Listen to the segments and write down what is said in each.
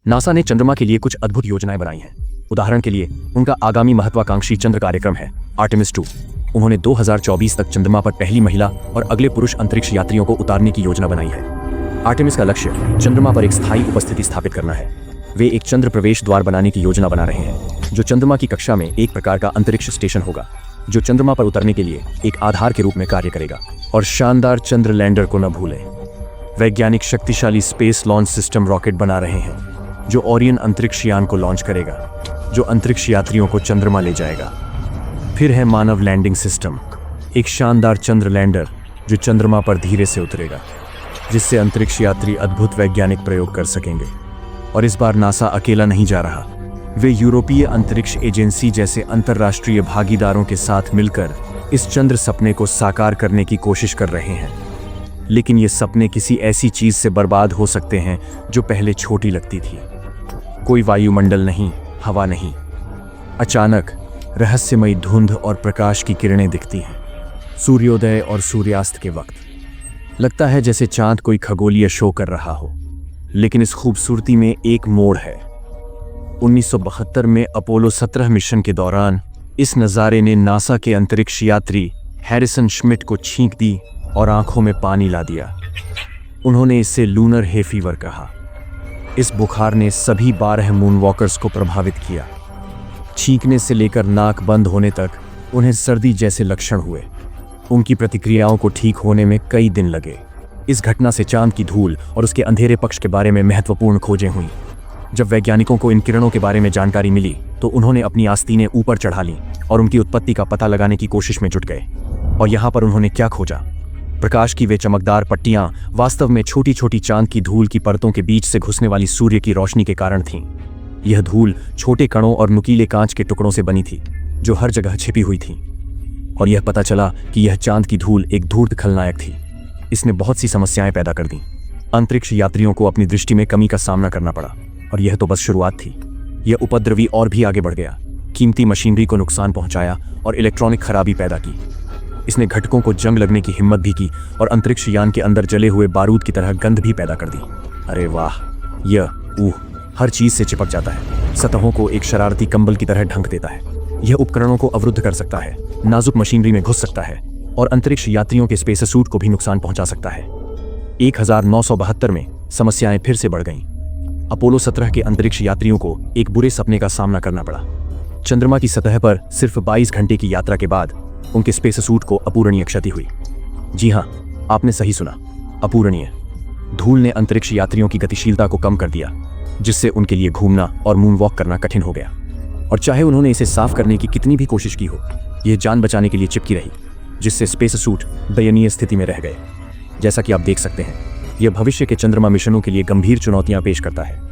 NASA ने चंद्रमा के लिए कुछ अद्भुत योजनाएं बनाई हैं। उदाहरण के लिए उनका आगामी महत्वाकांक्षी चंद्र कार्यक्रम है आर्टेमिस 2। उन्होंने 2024 तक चंद्रमा पर पहली महिला और अगले पुरुष अंतरिक्ष यात्रियों को उतारने की योजना बनाई है। आर्टेमिस का लक्ष्य चंद्रमा पर एक स्थायी उपस्थिति स्थापित करना है। वे एक चंद्र प्रवेश द्वार बनाने की योजना बना रहे हैं, जो चंद्रमा की कक्षा में एक प्रकार का अंतरिक्ष स्टेशन होगा, जो चंद्रमा पर उतरने के लिए एक आधार के रूप में कार्य करेगा। और शानदार चंद्र लैंडर को न भूलें। वैज्ञानिक शक्तिशाली स्पेस लॉन्च सिस्टम रॉकेट बना रहे हैं, जो ओरियन अंतरिक्ष यान को लॉन्च करेगा, जो अंतरिक्ष यात्रियों को चंद्रमा ले जाएगा। फिर है मानव लैंडिंग सिस्टम, एक शानदार चंद्र लैंडर जो चंद्रमा पर धीरे से उतरेगा, जिससे अंतरिक्ष यात्री अद्भुत वैज्ञानिक प्रयोग कर सकेंगे। और इस बार नासा अकेला नहीं जा रहा। वे यूरोपीय अंतरिक्ष एजेंसी जैसे अंतर्राष्ट्रीय भागीदारों के साथ मिलकर इस चंद्र सपने को साकार करने की कोशिश कर रहे हैं। लेकिन ये सपने किसी ऐसी चीज से बर्बाद हो सकते हैं जो पहले छोटी लगती थी। कोई वायुमंडल नहीं, हवा नहीं। अचानक रहस्यमयी धुंध और प्रकाश की किरणें दिखती हैं, सूर्योदय और सूर्यास्त के वक्त। लगता है जैसे चांद कोई खगोलीय शो कर रहा हो। लेकिन इस खूबसूरती में एक मोड़ है। 1972 में अपोलो 17 मिशन के दौरान इस नज़ारे ने नासा के अंतरिक्ष यात्री हैरिसन श्मिट को छींक दी और आंखों में पानी ला दिया। उन्होंने इसे लूनर हे फीवर कहा। इस बुखार ने सभी 12 मूनवॉकर्स को प्रभावित किया। छींकने से लेकर नाक बंद होने तक उन्हें सर्दी जैसे लक्षण हुए। उनकी प्रतिक्रियाओं को ठीक होने में कई दिन लगे। इस घटना से चांद की धूल और उसके अंधेरे पक्ष के बारे में महत्वपूर्ण खोजें हुईं। जब वैज्ञानिकों को इन किरणों के बारे में जानकारी मिली तो उन्होंने अपनी आस्तीनें ऊपर चढ़ा लीं और उनकी उत्पत्ति का पता लगाने की कोशिश में जुट गए। और यहाँ पर उन्होंने क्या खोजा? प्रकाश की वे चमकदार पट्टियां वास्तव में छोटी छोटी चांद की धूल की परतों के बीच से घुसने वाली सूर्य की रोशनी के कारण थीं। यह धूल छोटे कणों और नुकीले कांच के टुकड़ों से बनी थी, जो हर जगह छिपी हुई थी। और यह पता चला कि यह चांद की धूल एक धूर्त खलनायक थी। इसने बहुत सी समस्याएं पैदा कर दी। अंतरिक्ष यात्रियों को अपनी दृष्टि में कमी का सामना करना पड़ा। और यह तो बस शुरुआत थी। यह उपद्रवी और भी आगे बढ़ गया, कीमती मशीनरी को नुकसान पहुंचाया और इलेक्ट्रॉनिक खराबी पैदा की। इसने घटकों को जंग लगने की हिम्मत भी की और अंतरिक्ष यान के अंदर जले हुए बारूद की तरह गंध भी पैदा कर दी। अरे वाह, यह हर चीज से चिपक जाता है, सतहों को एक शरारती कंबल की तरह ढंक देता है। यह उपकरणों को अवरुद्ध कर सकता है, नाजुक मशीनरी में घुस सकता है और अंतरिक्ष यात्रियों के स्पेस सूट को भी नुकसान पहुंचा सकता है। 1972 में समस्याएं फिर से बढ़ गईं। अपोलो 17 के अंतरिक्ष यात्रियों को एक बुरे सपने का सामना करना पड़ा। चंद्रमा की सतह पर सिर्फ 22 घंटे की यात्रा के बाद उनके स्पेस सूट को अपूरणीय क्षति हुई। जी हाँ, आपने सही सुना, अपूरणीय। धूल ने अंतरिक्ष यात्रियों की गतिशीलता को कम कर दिया, जिससे उनके लिए घूमना और मूनवॉक करना कठिन हो गया। और चाहे उन्होंने इसे साफ करने की कितनी भी कोशिश की हो, यह जान बचाने के लिए चिपकी रही, जिससे स्पेस सूट दयनीय स्थिति में रह गए। जैसा कि आप देख सकते हैं, यह भविष्य के चंद्रमा मिशनों के लिए गंभीर चुनौतियां पेश करता है।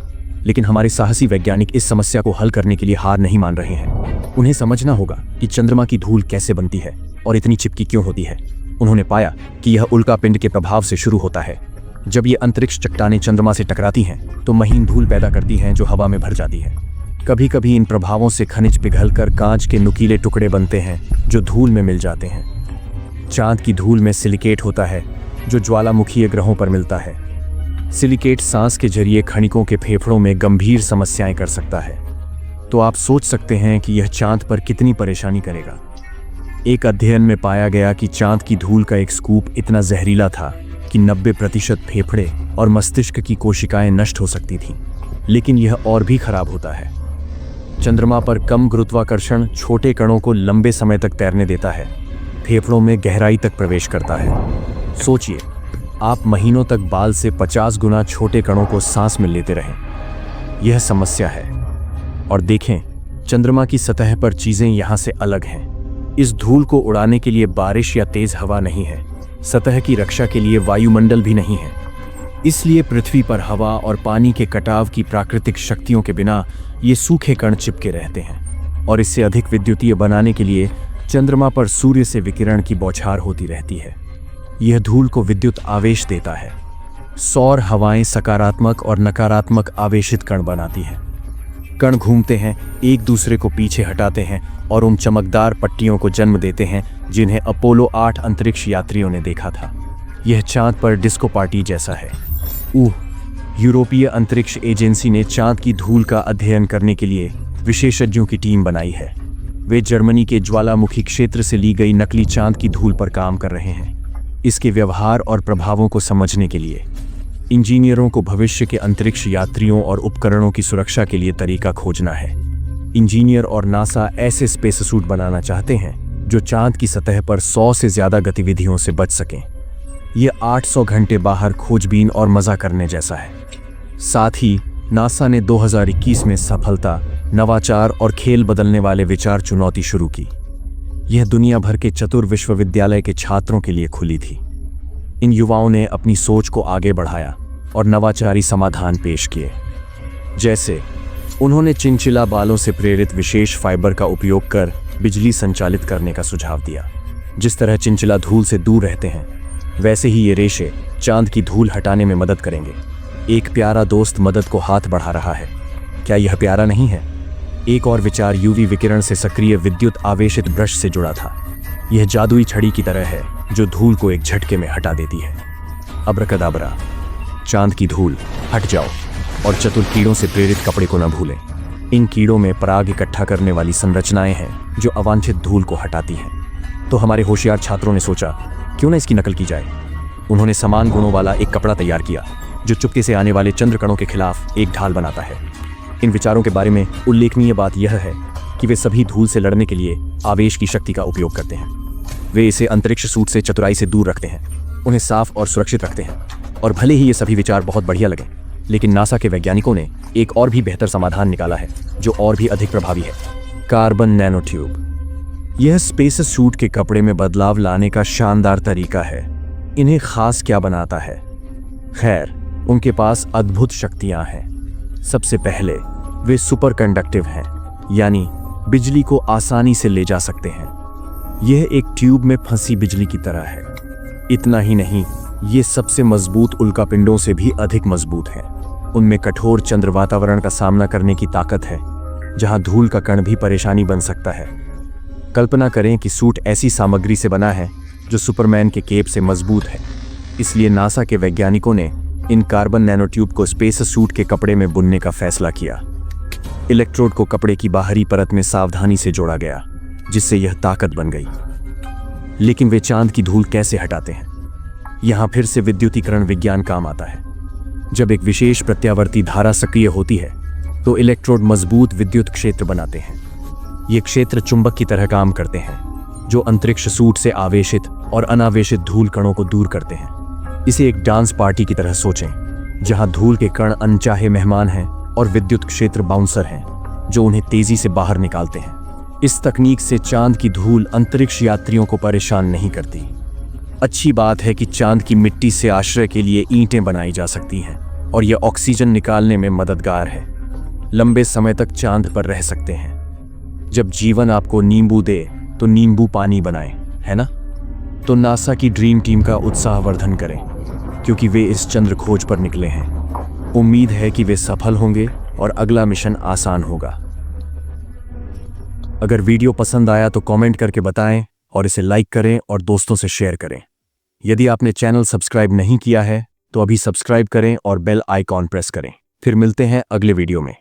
लेकिन हमारे साहसी वैज्ञानिक इस समस्या को हल करने के लिए हार नहीं मान रहे हैं। उन्हें समझना होगा कि चंद्रमा की धूल कैसे बनती है और इतनी चिपकी क्यों होती है। उन्होंने पाया कि यह उल्कापिंड के प्रभाव से शुरू होता है। जब ये अंतरिक्ष चट्टानें चंद्रमा से टकराती हैं तो महीन धूल पैदा करती हैं जो हवा में भर जाती है। कभी कभी इन प्रभावों से खनिज पिघलकर कांच के नुकीले टुकड़े बनते हैं जो धूल में मिल जाते हैं। चांद की धूल में सिलिकेट होता है जो ज्वालामुखीय ग्रहों पर मिलता है। सिलिकेट सांस के जरिए खनिकों के फेफड़ों में गंभीर समस्याएं कर सकता है। तो आप सोच सकते हैं कि यह चांद पर कितनी परेशानी करेगा। एक अध्ययन में पाया गया कि चांद की धूल का एक स्कूप इतना जहरीला था कि 90% फेफड़े और मस्तिष्क की कोशिकाएं नष्ट हो सकती थीं। लेकिन यह और भी खराब होता है। चंद्रमा पर कम गुरुत्वाकर्षण छोटे कणों को लंबे समय तक तैरने देता है, फेफड़ों में गहराई तक प्रवेश करता है। सोचिए, आप महीनों तक बाल से 50 गुना छोटे कणों को सांस में लेते रहें। यह समस्या है। और देखें, चंद्रमा की सतह पर चीजें यहां से अलग हैं। इस धूल को उड़ाने के लिए बारिश या तेज हवा नहीं है। सतह की रक्षा के लिए वायुमंडल भी नहीं है। इसलिए पृथ्वी पर हवा और पानी के कटाव की प्राकृतिक शक्तियों के बिना ये सूखे कण चिपके रहते हैं। और इससे अधिक विद्युतीय बनाने के लिए चंद्रमा पर सूर्य से विकिरण की बौछार होती रहती है। यह धूल को विद्युत आवेश देता है। सौर हवाएं सकारात्मक और नकारात्मक आवेशित कण बनाती हैं। कण घूमते हैं, एक दूसरे को पीछे हटाते हैं और उन चमकदार पट्टियों को जन्म देते हैं जिन्हें अपोलो 8 अंतरिक्ष यात्रियों ने देखा था। यह चांद पर डिस्को पार्टी जैसा है। यूरोपीय अंतरिक्ष एजेंसी ने चांद की धूल का अध्ययन करने के लिए विशेषज्ञों की टीम बनाई है। वे जर्मनी के ज्वालामुखी क्षेत्र से ली गई नकली चांद की धूल पर काम कर रहे हैं। इसके व्यवहार और प्रभावों को समझने के लिए इंजीनियरों को भविष्य के अंतरिक्ष यात्रियों और उपकरणों की सुरक्षा के लिए तरीका खोजना है। इंजीनियर और नासा ऐसे स्पेस सूट बनाना चाहते हैं जो चांद की सतह पर 100 से ज्यादा गतिविधियों से बच सकें। यह 800 घंटे बाहर खोजबीन और मजा करने जैसा है। साथ ही नासा ने 2021 में सफलता, नवाचार और खेल बदलने वाले विचार चुनौती शुरू की। यह दुनिया भर के चतुर विश्वविद्यालय के छात्रों के लिए खुली थी। इन युवाओं ने अपनी सोच को आगे बढ़ाया और नवाचारी समाधान पेश किए। जैसे उन्होंने चिंचिला बालों से प्रेरित विशेष फाइबर का उपयोग कर बिजली संचालित करने का सुझाव दिया। जिस तरह चिंचिला धूल से दूर रहते हैं, वैसे ही ये रेशे चांद की धूल हटाने में मदद करेंगे। एक प्यारा दोस्त मदद को हाथ बढ़ा रहा है। क्या यह प्यारा नहीं है? एक और विचार यूवी विकिरण से सक्रिय विद्युत आवेशित ब्रश से जुड़ा था। यह जादुई छड़ी की तरह है जो धूल को एक झटके में हटा देती है। अब्रकदाब्रा, चांद की धूल हट जाओ और चतुर कीड़ों से प्रेरित कपड़े को न भूलें। इन कीड़ों में पराग इकट्ठा करने वाली संरचनाएं हैं जो अवांछित धूल को हटाती हैं। तो हमारे होशियार छात्रों ने सोचा, क्यों न इसकी नकल की जाए। उन्होंने समान गुणों वाला एक कपड़ा तैयार किया जो चुपके से आने वाले चंद्रकणों के खिलाफ एक ढाल बनाता है। इन विचारों के बारे में उल्लेखनीय बात यह है कि वे सभी धूल से लड़ने के लिए आवेश की शक्ति का उपयोग करते हैं। वे इसे अंतरिक्ष सूट से चतुराई से दूर रखते हैं, उन्हें साफ और सुरक्षित रखते हैं। और भले ही ये सभी विचार बहुत बढ़िया लगें, लेकिन नासा के वैज्ञानिकों ने एक और भी बेहतर समाधान निकाला है जो और भी अधिक प्रभावी है। Carbon nano tube. यह स्पेस सूट के कपड़े में बदलाव लाने का शानदार तरीका है। इन्हें खास क्या बनाता है? खैर, उनके पास अद्भुत शक्तियां हैं। सबसे पहले वे सुपर कंडक्टिव हैं, यानी बिजली को आसानी से ले जा सकते हैं। यह एक ट्यूब में फंसी बिजली की तरह है। इतना ही नहीं, ये सबसे मजबूत उल्कापिंडों से भी अधिक मजबूत हैं। उनमें कठोर चंद्र वातावरण का सामना करने की ताकत है, जहां धूल का कण भी परेशानी बन सकता है। कल्पना करें कि सूट ऐसी सामग्री से बना है जो सुपरमैन के केप से मजबूत है। इसलिए नासा के वैज्ञानिकों ने इन कार्बन नैनो ट्यूब को स्पेस सूट के कपड़े में बुनने का फैसला किया। इलेक्ट्रोड को कपड़े की बाहरी परत में सावधानी से जोड़ा गया, जिससे यह ताकत बन गई। लेकिन वे चांद की धूल कैसे हटाते हैं? यहां फिर से विद्युतीकरण विज्ञान काम आता है। जब एक विशेष प्रत्यावर्ती धारा सक्रिय होती है तो इलेक्ट्रोड मजबूत विद्युत क्षेत्र बनाते हैं। ये क्षेत्र चुंबक की तरह काम करते हैं, जो अंतरिक्ष सूट से आवेशित और अनावेशित धूल कणों को दूर करते हैं। इसे एक डांस पार्टी की तरह सोचें, जहां धूल के कण अनचाहे मेहमान हैं और विद्युत क्षेत्र बाउंसर हैं जो उन्हें तेजी से बाहर निकालते हैं। इस तकनीक से चांद की धूल अंतरिक्ष यात्रियों को परेशान नहीं करती। अच्छी बात है कि चांद की मिट्टी से आश्रय के लिए ईंटें बनाई जा सकती हैं और यह ऑक्सीजन निकालने में मददगार है। लंबे समय तक चांद पर रह सकते हैं। जब जीवन आपको नींबू दे तो नींबू पानी बनाए, है ना? तो नासा की ड्रीम टीम का उत्साहवर्धन करें, क्योंकि वे इस चंद्र खोज पर निकले हैं। उम्मीद है कि वे सफल होंगे और अगला मिशन आसान होगा। अगर वीडियो पसंद आया तो कमेंट करके बताएं और इसे लाइक करें और दोस्तों से शेयर करें। यदि आपने चैनल सब्सक्राइब नहीं किया है तो अभी सब्सक्राइब करें और बेल आइकॉन प्रेस करें। फिर मिलते हैं अगले वीडियो में।